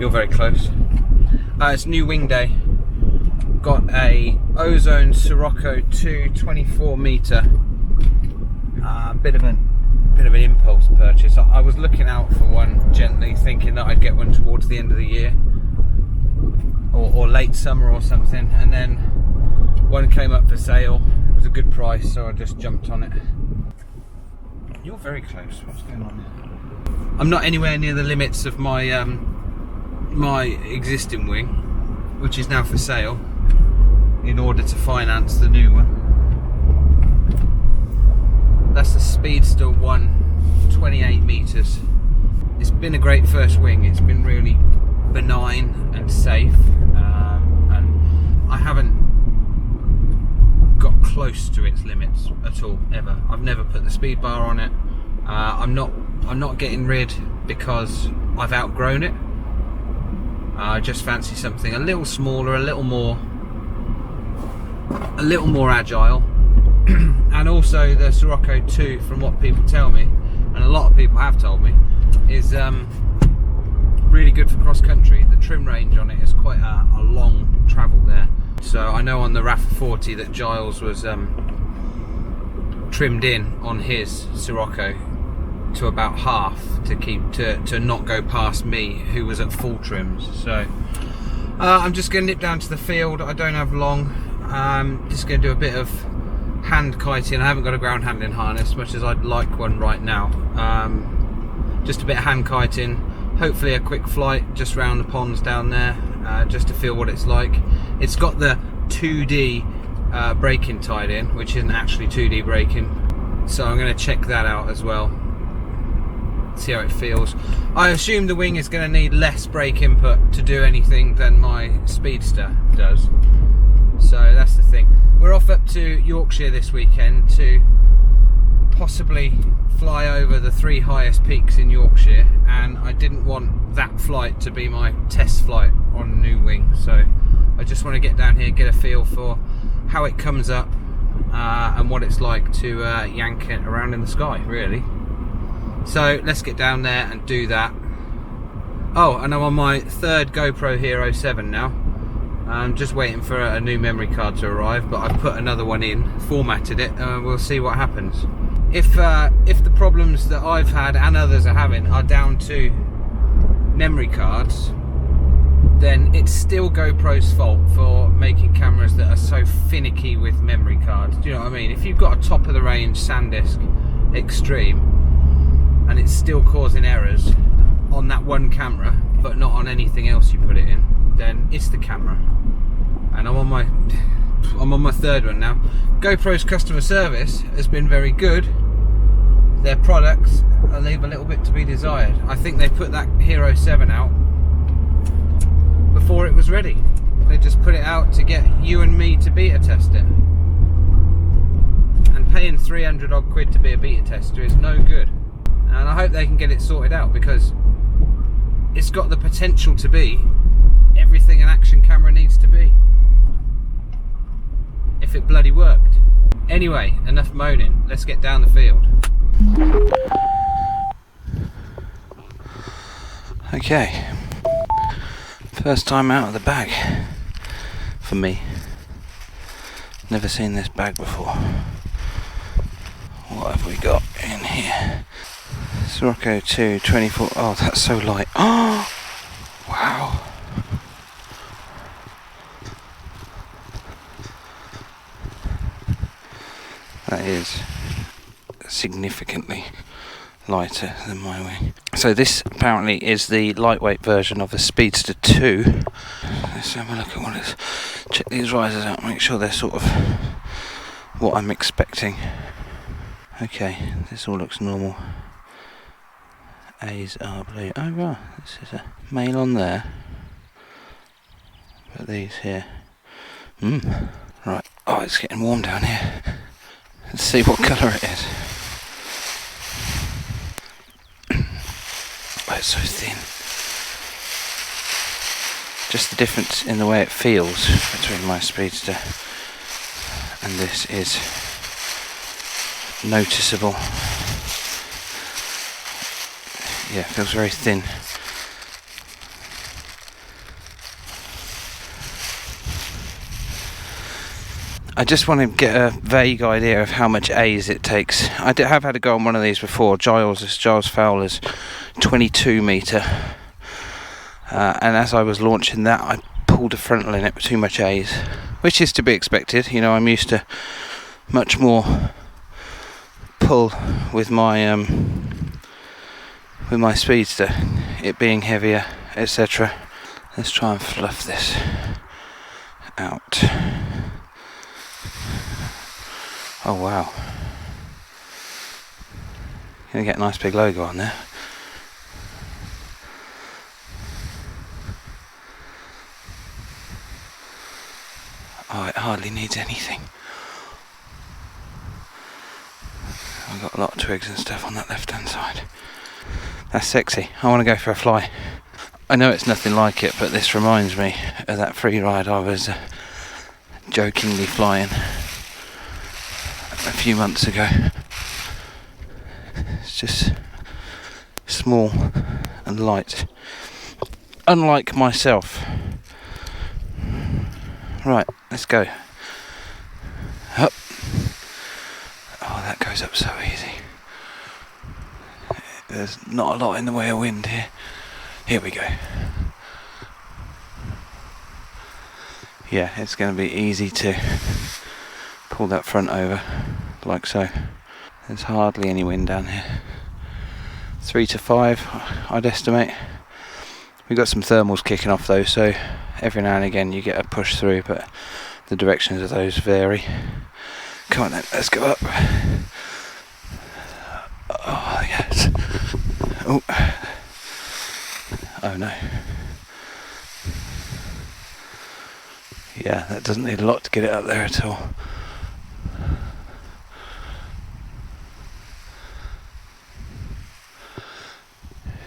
You're very close. It's new wing day. Got a Ozone Sirocco 2 24 metre. Bit of an impulse purchase. I was looking out for one gently, thinking that I'd get one towards the end of the year or late summer or something, and then one came up for sale. It was a good price, so I just jumped on it. You're very close. What's going on? I'm not anywhere near the limits of my my existing wing, which is now for sale, in order to finance the new one. That's the Speedster 1, 28 metres. It's been a great first wing. It's been really benign and safe, and I haven't got close to its limits at all, ever. I've never put the speed bar on it. I'm not getting rid because I've outgrown it. I just fancy something a little smaller, a little more agile. And also the Sirocco 2, from what people tell me, and a lot of people have told me, is really good for cross country. The trim range on it is quite a long travel there. So I know on the RAF 40 that Giles was trimmed in on his Sirocco to about half to keep to not go past me, who was at full trims. So I'm just going to nip down to the field. I don't have long. Just going to do a bit of hand kiting. I haven't got a ground handling harness, much as I'd like one right now. Just a bit of hand kiting, hopefully a quick flight just round the ponds down there, just to feel what it's like. It's got the 2D braking tied in, which isn't actually 2D braking, so I'm going to check that out as well, see how it feels. I assume the wing is going to need less brake input to do anything than my Speedster does, so that's the thing. We're off up to Yorkshire this weekend to possibly fly over the 3 highest peaks in Yorkshire, and I didn't want that flight to be my test flight on a new wing, so I just want to get down here, get a feel for how it comes up and what it's like to yank it around in the sky, really. So let's get down there and do that. Oh, and I'm on my 3rd GoPro Hero 7 now. I'm just waiting for a new memory card to arrive, but I've put another one in, formatted it, and we'll see what happens. If the problems that I've had and others are having are down to memory cards, then it's still GoPro's fault for making cameras that are so finicky with memory cards. Do you know what I mean? If you've got a top of the range SanDisk Extreme and it's still causing errors on that one camera but not on anything else you put it in, then it's the camera. And I'm on my 3rd one now. GoPro's customer service has been very good. Their products leave a little bit to be desired. I think they put that Hero 7 out before it was ready. They just put it out to get you and me to beta test it. And paying 300 odd quid to be a beta tester is no good. And I hope they can get it sorted out, because it's got the potential to be everything an action camera needs to be, if it bloody worked. Anyway, enough moaning, let's get down the field. Okay, first time out of the bag for me. Never seen this bag before. What have we got in here? Sirocco 2 24. Oh, that's so light. Oh, wow. That is significantly lighter than my wing. So this apparently is the lightweight version of the Speedster 2. Let's have a look at what it is. Check these risers out, make sure they're sort of what I'm expecting. Okay, this all looks normal. A's are blue. Oh right, this is a male on there. But these here. Right. Oh, it's getting warm down here. Let's see what colour it is. Oh, it's so thin. Just the difference in the way it feels between my Speedster and this is noticeable. Yeah, it feels very thin. I just want to get a vague idea of how much A's it takes. I have had a go on one of these before. Giles Fowler's 22 metre, and as I was launching that, I pulled a frontal in it with too much A's, which is to be expected. You know, I'm used to much more pull with my speedster, it being heavier, etc. Let's try and fluff this out. Oh wow, gonna get a nice big logo on there. Oh, it hardly needs anything. I've got a lot of twigs and stuff on that left hand side. That's sexy. I want to go for a fly. I know it's nothing like it, but this reminds me of that free ride I was jokingly flying a few months ago. It's just small and light, unlike myself. Right, let's go up. Oh, that goes up so easy. There's not a lot in the way of wind here. Here we go. Yeah, it's going to be easy to pull that front over like so. There's hardly any wind down here. 3 to 5 I'd estimate. We've got some thermals kicking off though, so every now and again you get a push through, but the directions of those vary. Come on then, let's go up. Oh yes. Oh. Oh no. Yeah, that doesn't need a lot to get it up there at all.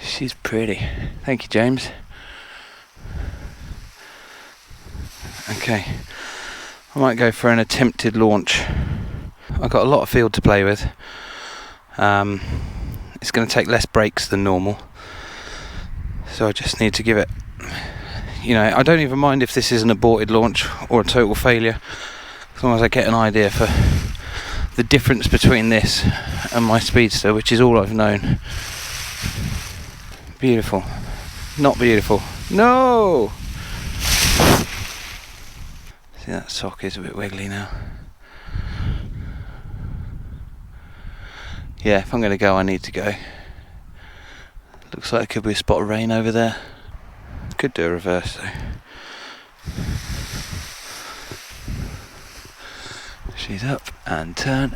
She's pretty. Thank you, James. Okay, I might go for an attempted launch. I've got a lot of field to play with. It's going to take less brakes than normal, so I just need to give it, you know, I don't even mind if this is an aborted launch or a total failure, as long as I get an idea for the difference between this and my speedster, which is all I've known. Beautiful. Not beautiful. No! See, that sock is a bit wiggly now. Yeah, if I'm going to go, I need to go. Looks like there could be a spot of rain over there. Could do a reverse though. She's up and turn.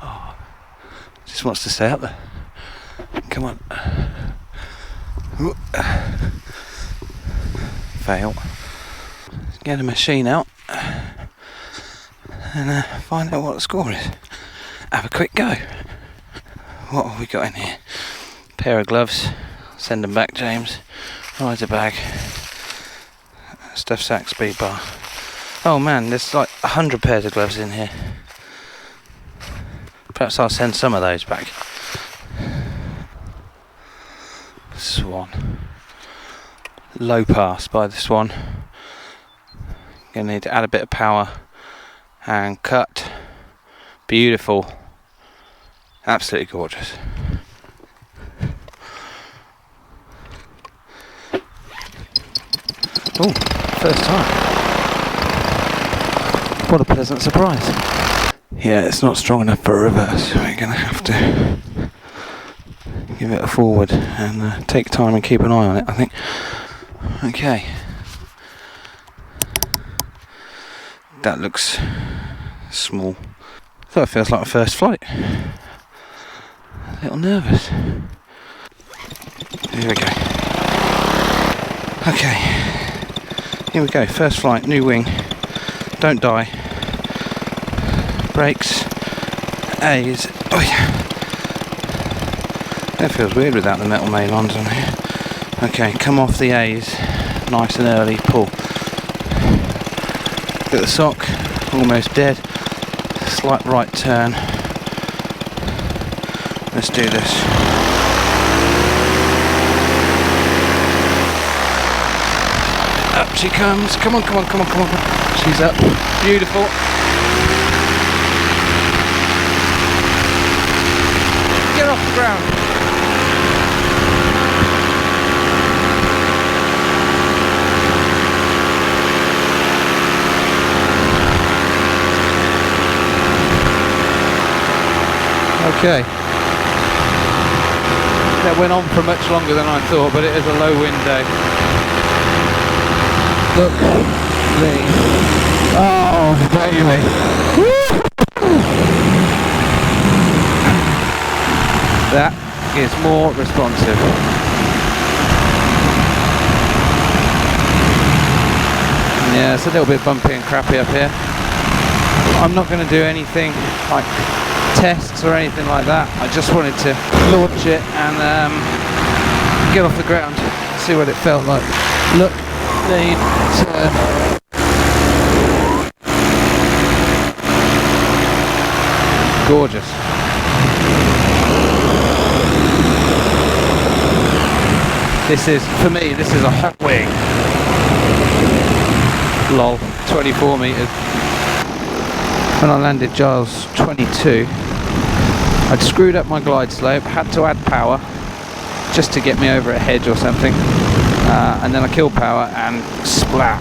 Oh, just wants to stay up there. Come on. Ooh. Fail. Let's get a machine out and find out what the score is. Have a quick go. What have we got in here? Pair of gloves. Send them back, James. Rider bag. Stuff sack, speed bar. Oh man, there's like 100 pairs of gloves in here. Perhaps I'll send some of those back. Swan. Low pass by the Swan. Gonna need to add a bit of power and cut. Beautiful. Absolutely gorgeous. Oh, first time. What a pleasant surprise. Yeah, it's not strong enough for a reverse, so we're going to have to give it a forward and take time and keep an eye on it, I think. Okay. That looks small. So it feels like a first flight. A little nervous. Here we go. Okay. Here we go. First flight, new wing. Don't die. Brakes. A's. Oh yeah. That feels weird without the metal main-ons on here. Okay, come off the A's. Nice and early. Pull. Look at the sock. Almost dead. Slight right turn. Let's do this. Up she comes. Come on, come on, come on, come on. She's up. Beautiful. Get off the ground. Okay. That went on for much longer than I thought, but it is a low wind day. Look at me. Oh, baby. That is more responsive. Yeah, it's a little bit bumpy and crappy up here. I'm not going to do anything like tests or anything like that. I just wanted to launch it and get off the ground, see what it felt like. Look, the turn. Gorgeous. This is, for me, this is a hot wing. Lol, 24 metres. When I landed Giles 22, I'd screwed up my glide slope, had to add power just to get me over a hedge or something, and then I killed power and splat,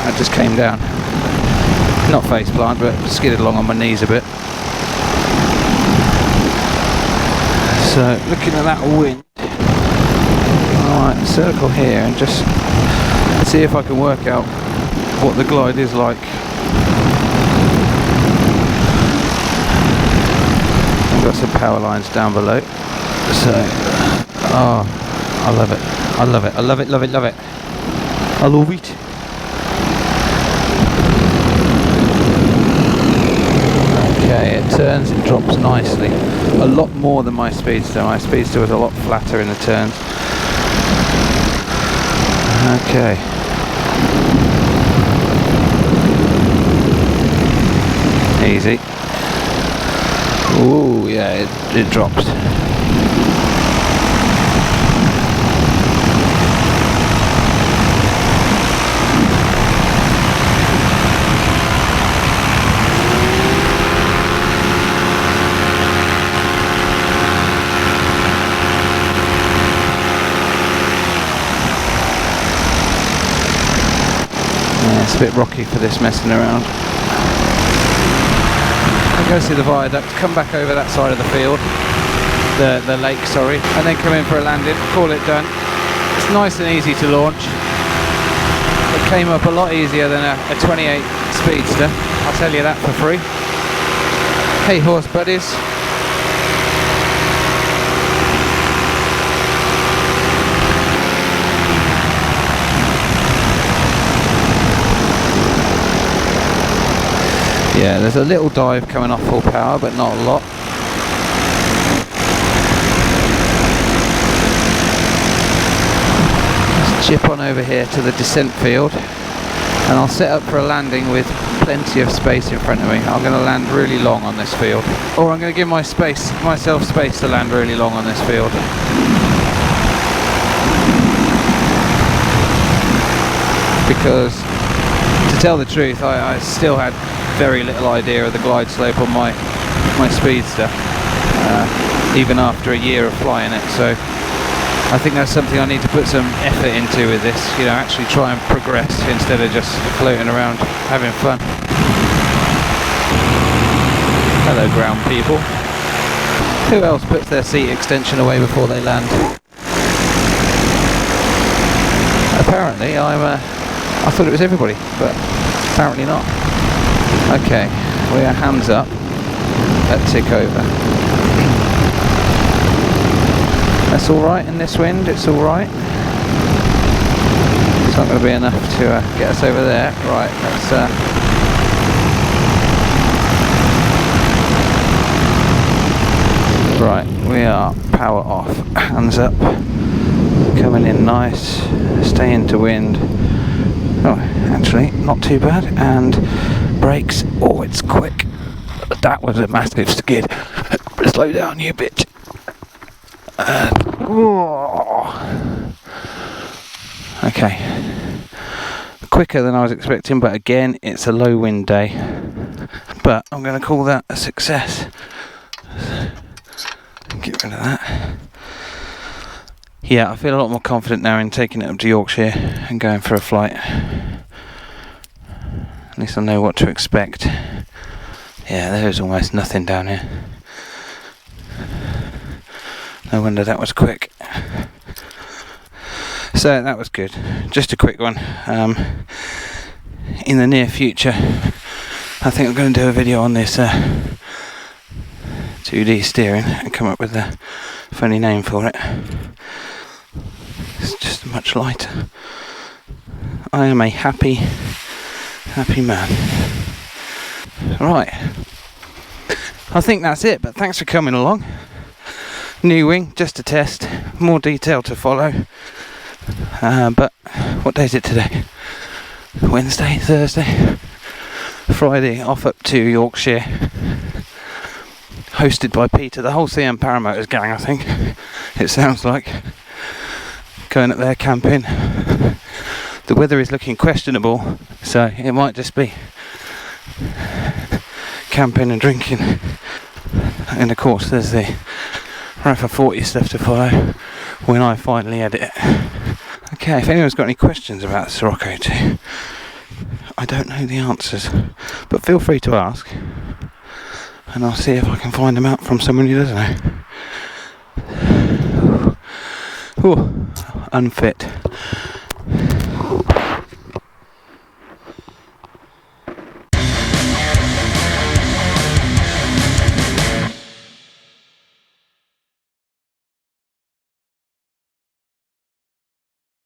I just came down. Not face plant, but skidded along on my knees a bit. So looking at that wind, I might circle here and just see if I can work out what the glide is like. Got some power lines down below, so oh, I love it, I love it, I love it, love it, love it, I love it. Okay, it turns, it drops nicely, a lot more than my Speedster. My Speedster was a lot flatter in the turns. Okay. Easy. Ooh, yeah, it drops. Yeah, it's a bit rocky for this messing around. Go see the viaduct, come back over that side of the field, the lake, sorry, and then come in for a landing, call it done. It's nice and easy to launch. It came up a lot easier than a 28 Speedster, I'll tell you that for free. Hey horse buddies. Yeah, there's a little dive coming off full power, but not a lot. Let's chip on over here to the descent field, and I'll set up for a landing with plenty of space in front of me. I'm going to land really long on this field, or I'm going to give myself space to land really long on this field. Because, to tell the truth, I still had very little idea of the glide slope on my Speedster, even after a year of flying it. So I think that's something I need to put some effort into with this, you know, actually try and progress instead of just floating around having fun. Hello ground people. Who else puts their seat extension away before they land? Apparently I thought it was everybody, but apparently not. Okay, we are hands up at tick over. That's alright in this wind, it's alright. It's not going to be enough to get us over there. Right, let's right, we are power off, hands up, coming in nice, stay into wind. Oh, actually, not too bad, and brakes. Oh, it's quick. That was a massive skid. Slow down, you bitch. Okay. quicker than I was expecting, but again, it's a low wind day. But I'm going to call that a success. Get rid of that. Yeah, I feel a lot more confident now in taking it up to Yorkshire and going for a flight. At least I know what to expect. Yeah, there's almost nothing down here. No wonder that was quick. So that was good. Just a quick one. In the near future, I think I'm going to do a video on this 2D steering and come up with a funny name for it. It's just much lighter. I am a happy man. Right. I think that's it, but thanks for coming along. New wing, just a test. More detail to follow. But what day is it today? Wednesday, Thursday, Friday, off up to Yorkshire, hosted by Peter, the whole CM Paramotors gang, I think it sounds like, going up there camping. The weather is looking questionable, so it might just be camping and drinking, and of course there's the Rafa 40 stuff to follow when I finally edit it. Okay, if anyone's got any questions about the Sirocco 2, I don't know the answers, but feel free to ask, and I'll see if I can find them out from someone who does know. Ooh, unfit.